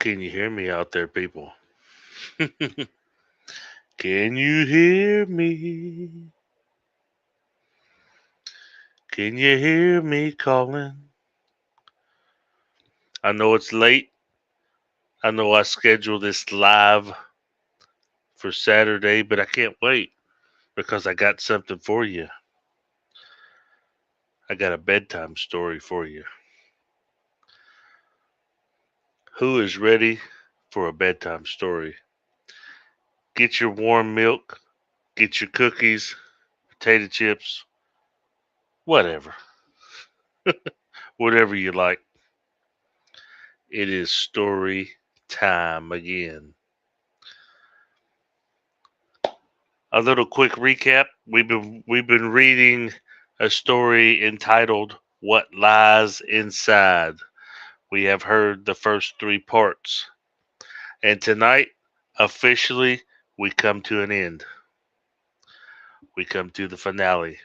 Can you hear me out there, people? Can you hear me? Can you hear me calling? I know it's late. I know I scheduled this live for Saturday, but I can't wait because I got something for you. I got a bedtime story for you. Who is ready for a bedtime story? Get your warm milk, get your cookies, potato chips, whatever. Whatever you like. It is story time again. A little quick recap. We've been reading a story entitled What Lies Inside. We have heard the first three parts. And tonight, officially, we come to an end. We come to the finale.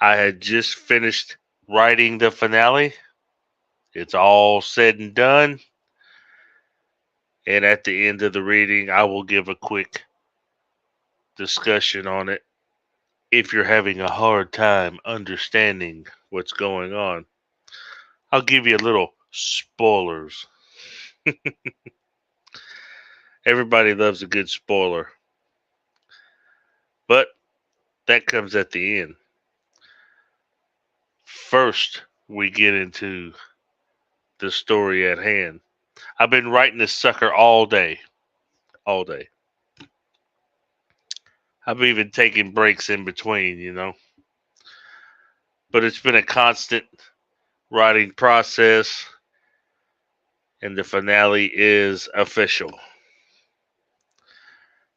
I had just finished writing the finale. It's all said and done. And at the end of the reading, I will give a quick discussion on it if you're having a hard time understanding what's going on. I'll give you a little spoilers. Everybody loves a good spoiler. But that comes at the end. First, we get into the story at hand. I've been writing this sucker all day. All day. I've even taken breaks in between. But it's been a constant writing process, and the finale is official.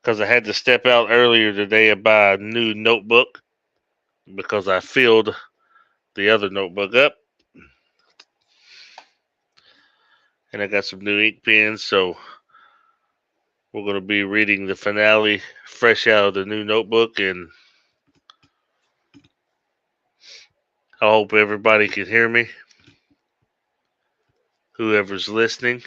Because I had to step out earlier today and buy a new notebook because I filled the other notebook up. And I got some new ink pens, so we're going to be reading the finale fresh out of the new notebook, and I hope everybody can hear me. Whoever's listening,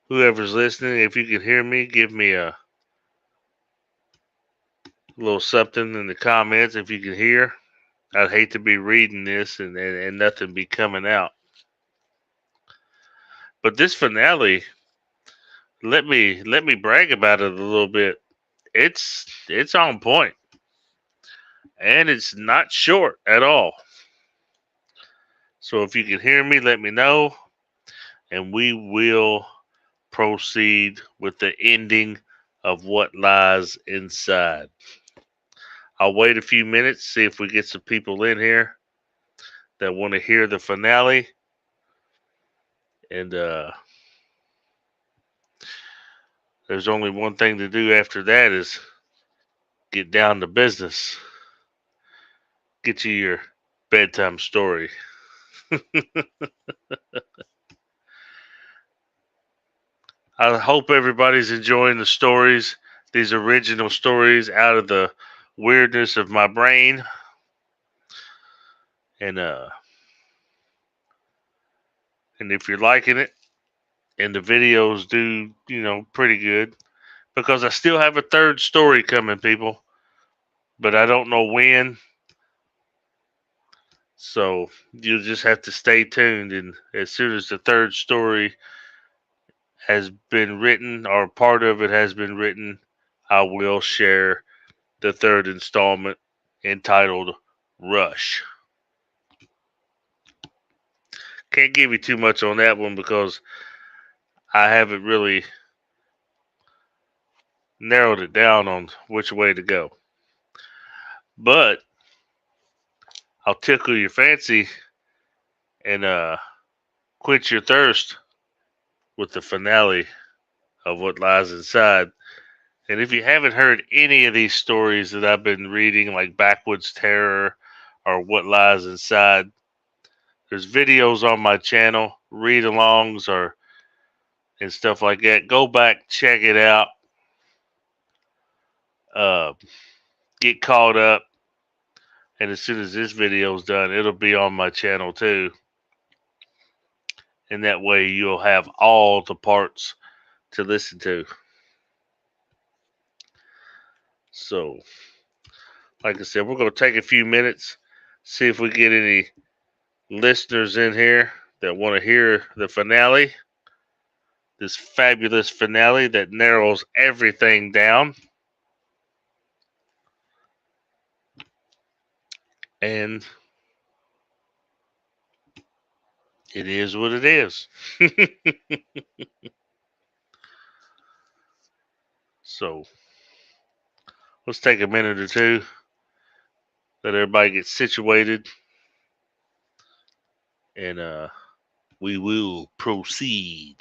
if you can hear me, give me a little something in the comments if you can hear. I'd hate to be reading this and nothing be coming out. But this finale, let me brag about it a little bit. It's on point, and it's not short at all. So if you can hear me, let me know, and we will proceed with the ending of What Lies Inside. I'll wait a few minutes, see if we get some people in here that want to hear the finale, and there's only one thing to do after that is get down to business. Get you your bedtime story. I hope everybody's enjoying the stories, these original stories out of the weirdness of my brain. And if you're liking it and the videos do, pretty good, because I still have a third story coming, people, but I don't know when. So you'll just have to stay tuned, and as soon as the third story has been written, or part of it has been written, I will share the third installment entitled Rush. Can't give you too much on that one because I haven't really narrowed it down on which way to go. But I'll tickle your fancy and quench your thirst with the finale of What Lies Inside. And if you haven't heard any of these stories that I've been reading, like Backwoods Terror or What Lies Inside, there's videos on my channel, read alongs or and stuff like that. Go back, check it out. Uh, get caught up. And as soon as this video's done, it'll be on my channel too. and that way you'll have all the parts to listen to. So, like I said, we're going to take a few minutes, see if we get any listeners in here that want to hear the finale, this fabulous finale that narrows everything down. And it is what it is. So, let's take a minute or two, let everybody get situated, and we will proceed.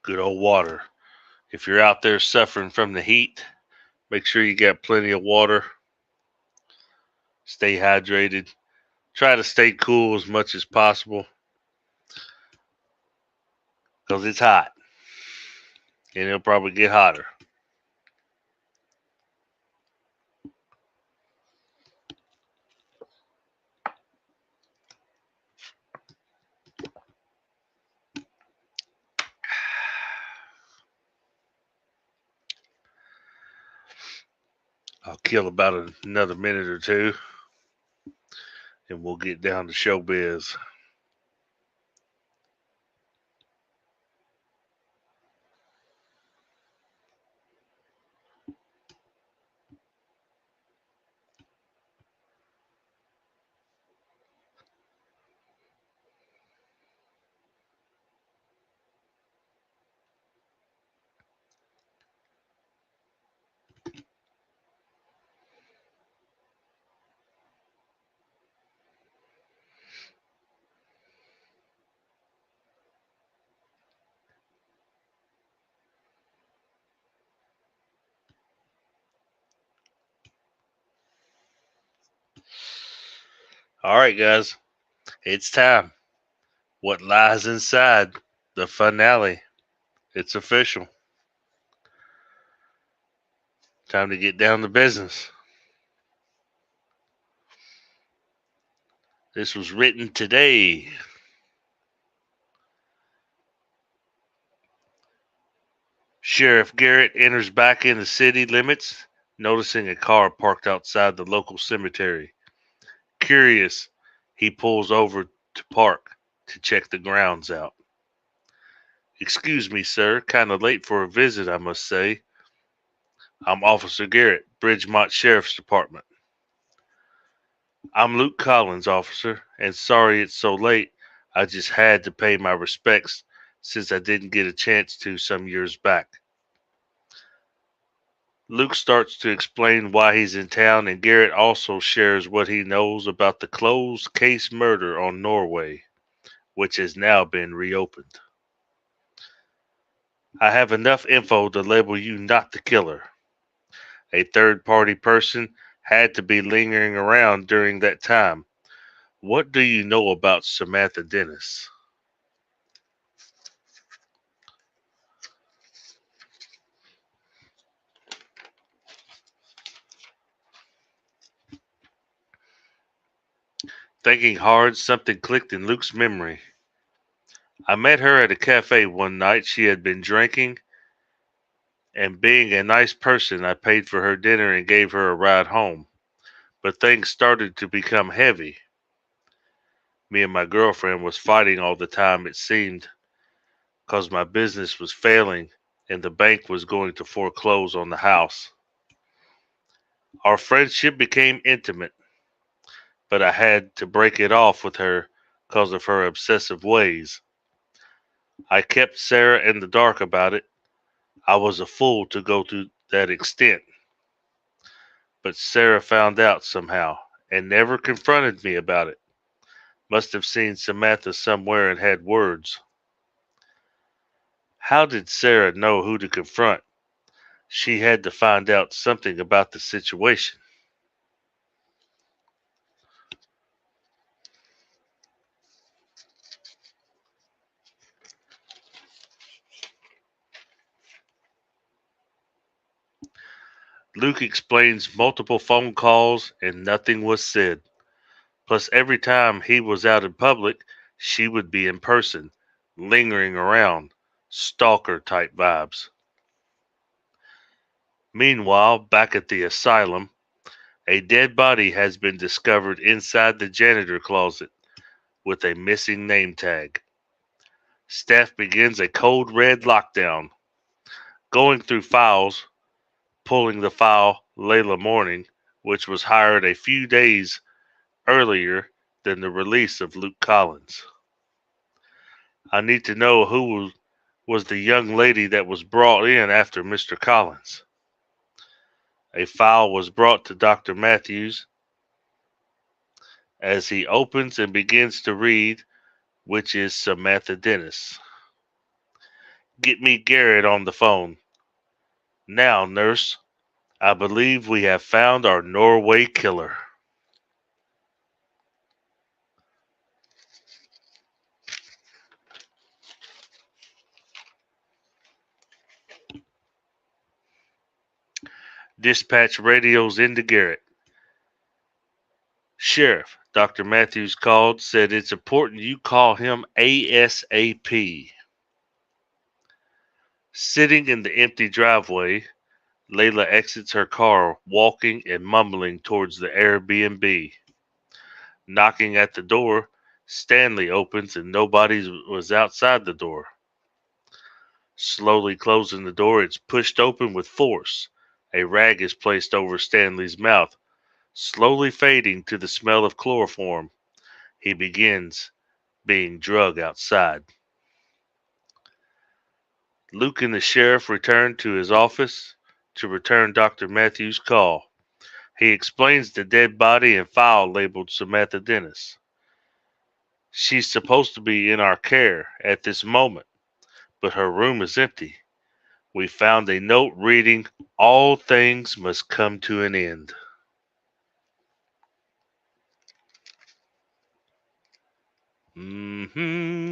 Good old water. If you're out there suffering from the heat, make sure you got plenty of water. Stay hydrated. Try to stay cool as much as possible because it's hot and it'll probably get hotter. I'll kill about another minute or two and we'll get down to showbiz. All right, guys, it's time. What lies inside the finale? It's official. Time to get down to business. This was written today. Sheriff Garrett enters back in the city limits, noticing a car parked outside the local cemetery. Curious, he pulls over to park to check the grounds out. Excuse me, sir, kind of late for a visit, I must say. I'm Officer Garrett, Bridgemont Sheriff's Department. I'm Luke Collins, officer, and sorry it's so late. I just had to pay my respects since I didn't get a chance to some years back. Luke starts to explain why he's in town, and Garrett also shares what he knows about the closed case murder on Norway, which has now been reopened. I have enough info to label you not the killer. A third-party person had to be lingering around during that time. What do you know about Samantha Dennis? Thinking hard, something clicked in Luke's memory. I met her at a cafe one night. She had been drinking, and being a nice person, I paid for her dinner and gave her a ride home. But things started to become heavy. Me and my girlfriend was fighting all the time, it seemed, because my business was failing and the bank was going to foreclose on the house. Our friendship became intimate, but I had to break it off with her because of her obsessive ways. I kept Sarah in the dark about it. I was a fool to go to that extent. But Sarah found out somehow and never confronted me about it. Must have seen Samantha somewhere and had words. How did Sarah know who to confront? She had to find out something about the situation. Luke explains multiple phone calls and nothing was said. Plus, every time he was out in public, she would be in person, lingering around, stalker type vibes. Meanwhile, back at the asylum, a dead body has been discovered inside the janitor closet with a missing name tag. Staff begins a code red lockdown, going through files, pulling the file Layla Morning, which was hired a few days earlier than the release of Luke Collins. I need to know who was the young lady that was brought in after Mr. Collins. A file was brought to Dr. Matthews. As he opens and begins to read, which is Samantha Dennis. Get me Garrett on the phone. Now, nurse, I believe we have found our Norway killer. Dispatch radios into Garrett. Sheriff, Dr. Matthews called, said it's important you call him ASAP. Sitting in the empty driveway, Layla exits her car, walking and mumbling towards the Airbnb. Knocking at the door, Stanley opens and nobody was outside the door. Slowly closing the door, it's pushed open with force. A rag is placed over Stanley's mouth, slowly fading to the smell of chloroform. He begins being drugged outside. Luke and the sheriff return to his office to return Dr. Matthews' call. He explains the dead body and file labeled Samantha Dennis. She's supposed to be in our care at this moment, but her room is empty. We found a note reading, "All things must come to an end." Mm-hmm.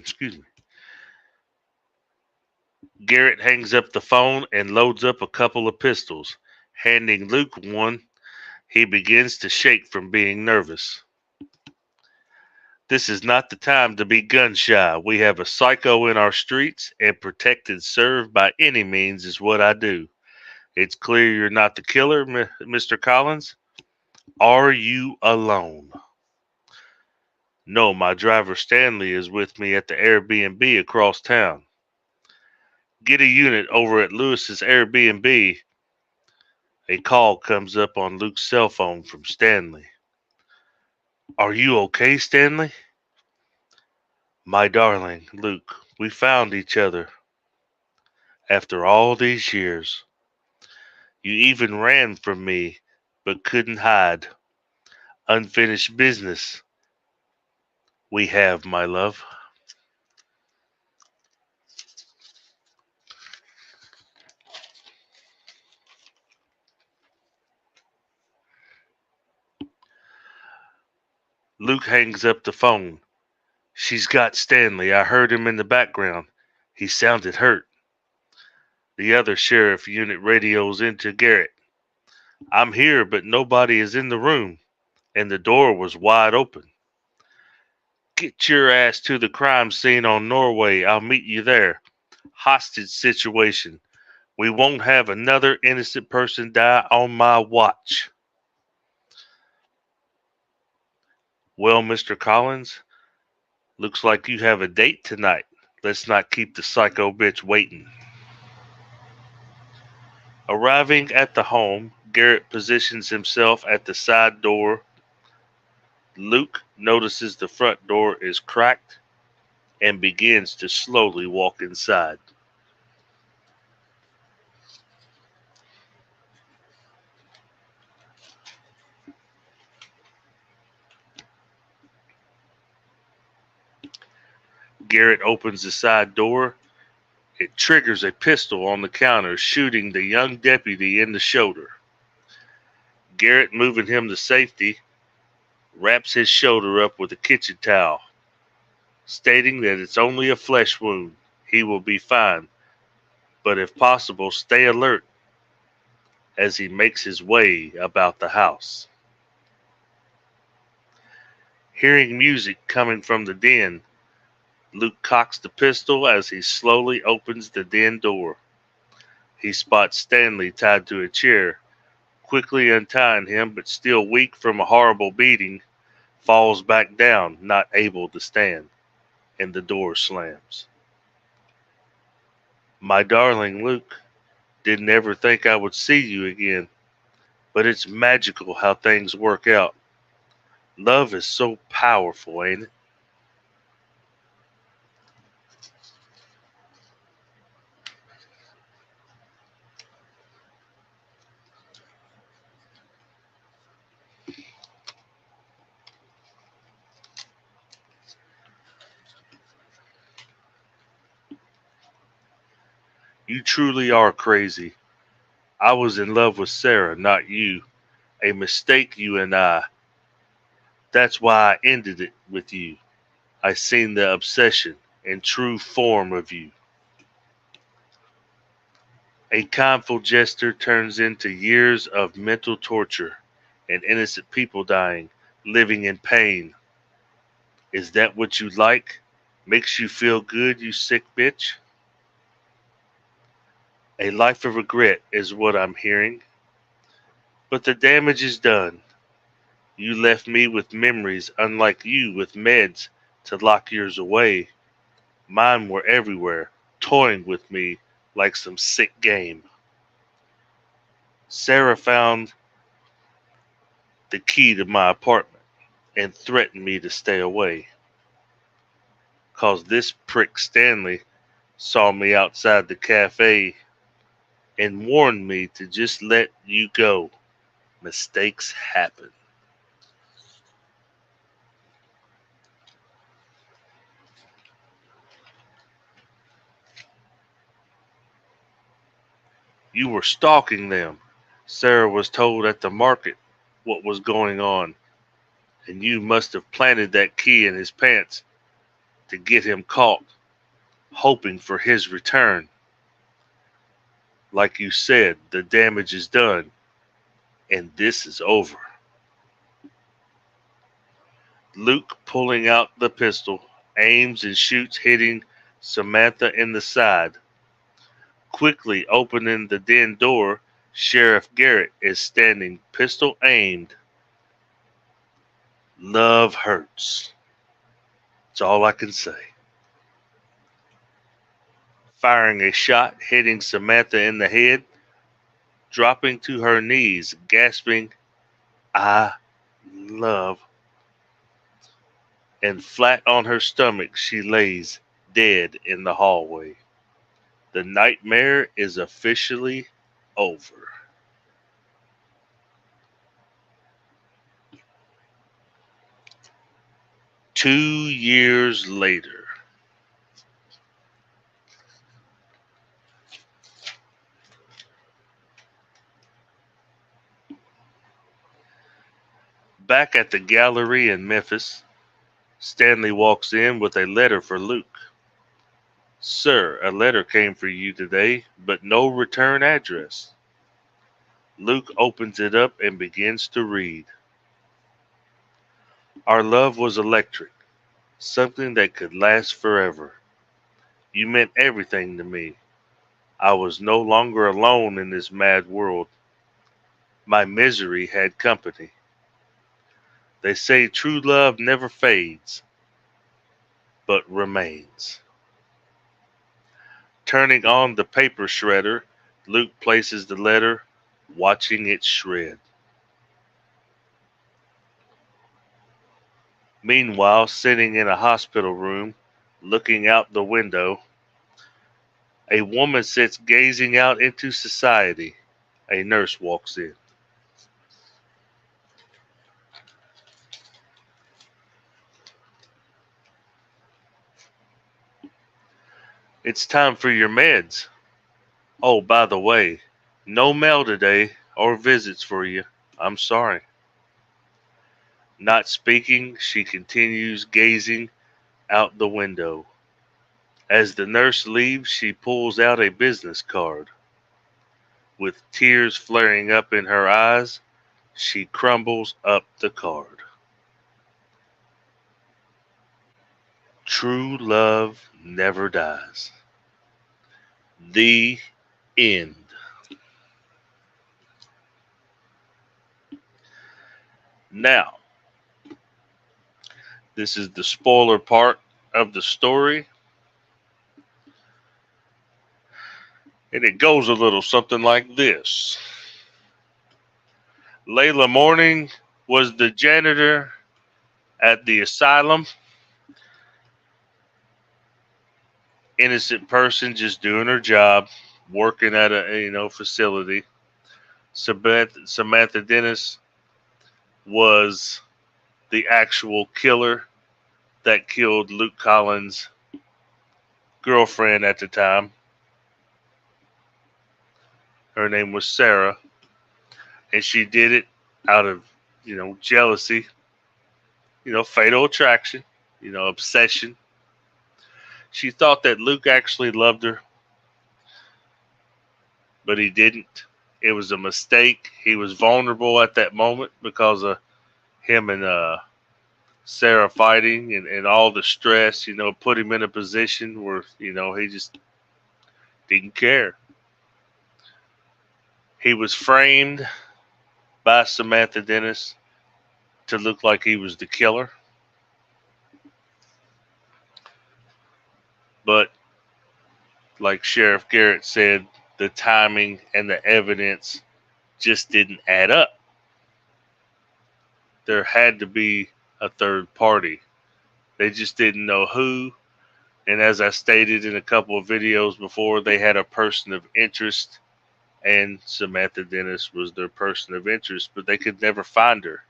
Excuse me. Garrett hangs up the phone and loads up a couple of pistols. Handing Luke one, he begins to shake from being nervous. This is not the time to be gun shy. We have a psycho in our streets, and protect and serve by any means is what I do. It's clear you're not the killer, Mr. Collins. Are you alone? No, my driver Stanley is with me at the Airbnb across town. Get a unit over at Lewis's Airbnb. A call comes up on Luke's cell phone from Stanley. Are you okay, Stanley? My darling, Luke, we found each other. After all these years. You even ran from me, but couldn't hide. Unfinished business. We have, my love. Luke hangs up the phone. She's got Stanley. I heard him in the background. He sounded hurt. The other sheriff unit radios into Garrett. I'm here, but nobody is in the room, and the door was wide open. Get your ass to the crime scene on Norway. I'll meet you there. Hostage situation. We won't have another innocent person die on my watch. Well, Mr. Collins, looks like you have a date tonight. Let's not keep the psycho bitch waiting. Arriving at the home, Garrett positions himself at the side door. Luke notices the front door is cracked and begins to slowly walk inside. Garrett opens the side door. It triggers a pistol on the counter, shooting the young deputy in the shoulder. Garrett, moving him to safety, wraps his shoulder up with a kitchen towel, stating that it's only a flesh wound. He will be fine, but if possible, stay alert as he makes his way about the house. Hearing music coming from the den, Luke cocks the pistol as he slowly opens the den door. He spots Stanley tied to a chair, quickly untying him, but still weak from a horrible beating, falls back down, not able to stand, and the door slams. My darling Luke, didn't ever think I would see you again, but it's magical how things work out. Love is so powerful, ain't it? You truly are crazy. I was in love with Sarah, not you. A mistake, you and I. That's why I ended it with you. I seen the obsession and true form of you. A kindful gesture turns into years of mental torture and innocent people dying, living in pain. Is that what you like? Makes you feel good, you sick bitch? A life of regret is what I'm hearing. But the damage is done. You left me with memories unlike you with meds to lock yours away. Mine were everywhere, toying with me like some sick game. Sarah found the key to my apartment and threatened me to stay away. 'Cause this prick Stanley saw me outside the cafe and warned me to just let you go. Mistakes happen. You were stalking them. Sarah was told at the market what was going on, and you must have planted that key in his pants to get him caught, hoping for his return. Like you said, the damage is done, and this is over. Luke, pulling out the pistol, aims and shoots, hitting Samantha in the side. Quickly opening the den door, Sheriff Garrett is standing, pistol aimed. Love hurts. That's all I can say. Firing a shot, hitting Samantha in the head, dropping to her knees, gasping, I love. And flat on her stomach, she lays dead in the hallway. The nightmare is officially over. 2 years later. Back at the gallery in Memphis, Stanley walks in with a letter for Luke. Sir, a letter came for you today, but no return address. Luke opens it up and begins to read. Our love was electric, something that could last forever. You meant everything to me. I was no longer alone in this mad world. My misery had company. They say true love never fades, but remains. Turning on the paper shredder, Luke places the letter, watching it shred. Meanwhile, sitting in a hospital room, looking out the window. A woman sits gazing out into society. A nurse walks in. It's time for your meds. Oh, by the way, no mail today or visits for you. I'm sorry. Not speaking, she continues gazing out the window. As the nurse leaves, she pulls out a business card. With tears flaring up in her eyes, she crumbles up the card. True love never dies. The end. Now, this is the spoiler part of the story, and it goes a little something like this. Layla Morning was the janitor at the asylum. Innocent person just doing her job, working at a facility. Samantha Dennis was the actual killer that killed Luke Collins' girlfriend at the time. Her name was Sarah, and she did it out of jealousy, fatal attraction, obsession. She thought that Luke actually loved her, but he didn't. It was a mistake. He was vulnerable at that moment because of him and Sarah fighting and all the stress, put him in a position where, he just didn't care. He was framed by Samantha Dennis to look like he was the killer. But like Sheriff Garrett said, the timing and the evidence just didn't add up. There had to be a third party. They just didn't know who. And as I stated in a couple of videos before, they had a person of interest, and Samantha Dennis was their person of interest, but they could never find her.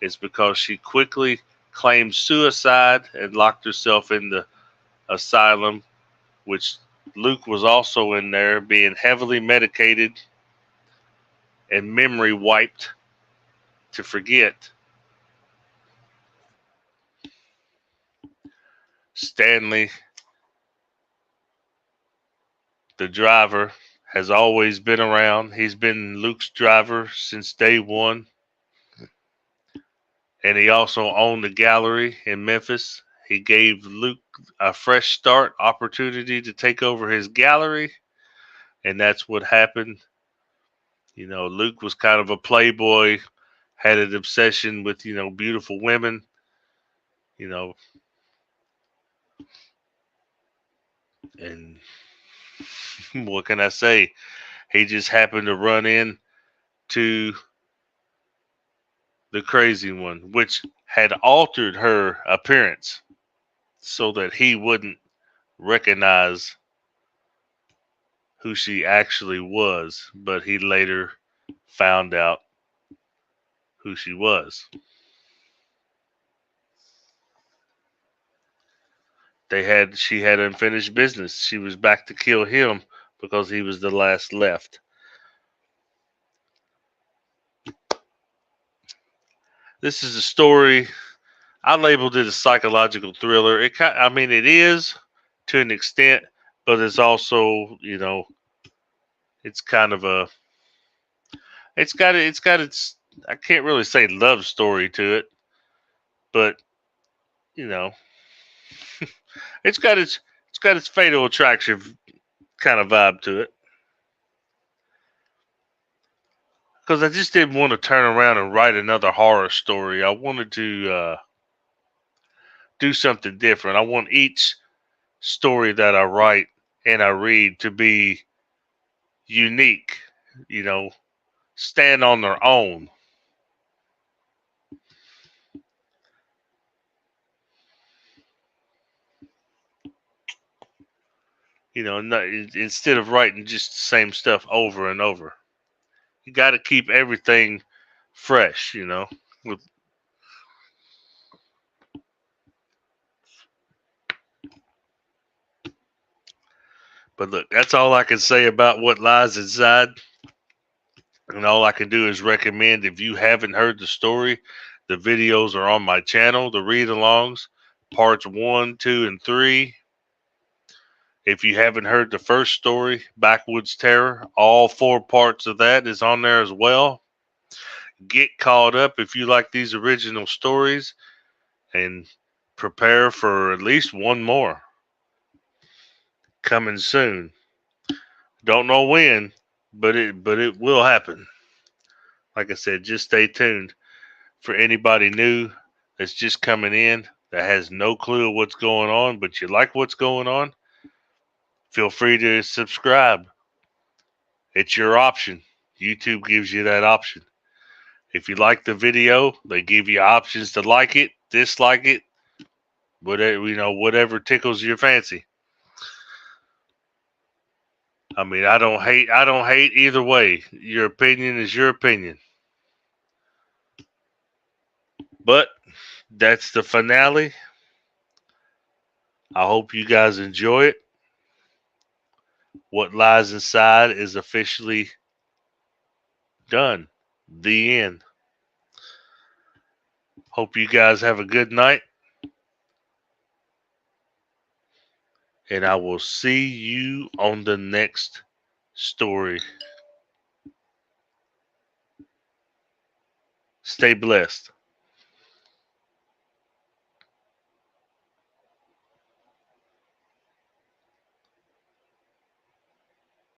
It's because she quickly claimed suicide and locked herself in the asylum, which Luke was also in there being heavily medicated and memory wiped to forget. Stanley, the driver, has always been around. He's been Luke's driver since day one. And he also owned the gallery in Memphis. He gave Luke a fresh start opportunity to take over his gallery. And that's what happened. Luke was kind of a playboy, had an obsession with, beautiful women. And what can I say? He just happened to run in to the crazy one, which had altered her appearance so that he wouldn't recognize who she actually was, but he later found out who she was. She had unfinished business. She was back to kill him because he was the last left. This is a story. I labeled it a psychological thriller. It is to an extent, but it's also, it's kind of a, it's got its, I can't really say love story to it, but you know, it's got its fatal attraction kind of vibe to it. Because I just didn't want to turn around and write another horror story. I wanted to do something different. I want each story that I write and I read to be unique, you know, stand on their own. You know, instead of writing just the same stuff over and over. You got to keep everything fresh, you know. But look, that's all I can say about what lies inside. And all I can do is recommend, if you haven't heard the story, the videos are on my channel, the read alongs, parts 1, 2, and 3. If you haven't heard the first story, Backwoods Terror, all 4 parts of that is on there as well. Get caught up if you like these original stories, and prepare for at least one more coming soon. Don't know when, but it will happen. Like I said, just stay tuned. For anybody new that's just coming in that has no clue what's going on, but you like what's going on, feel free to subscribe. It's your option. YouTube gives you that option. If you like the video, they give you options to like it, dislike it, whatever, whatever tickles your fancy. I mean, I don't hate either way. Your opinion is your opinion. But that's the finale. I hope you guys enjoy it. What Lies Inside is officially done. The end. Hope you guys have a good night. And I will see you on the next story. Stay blessed.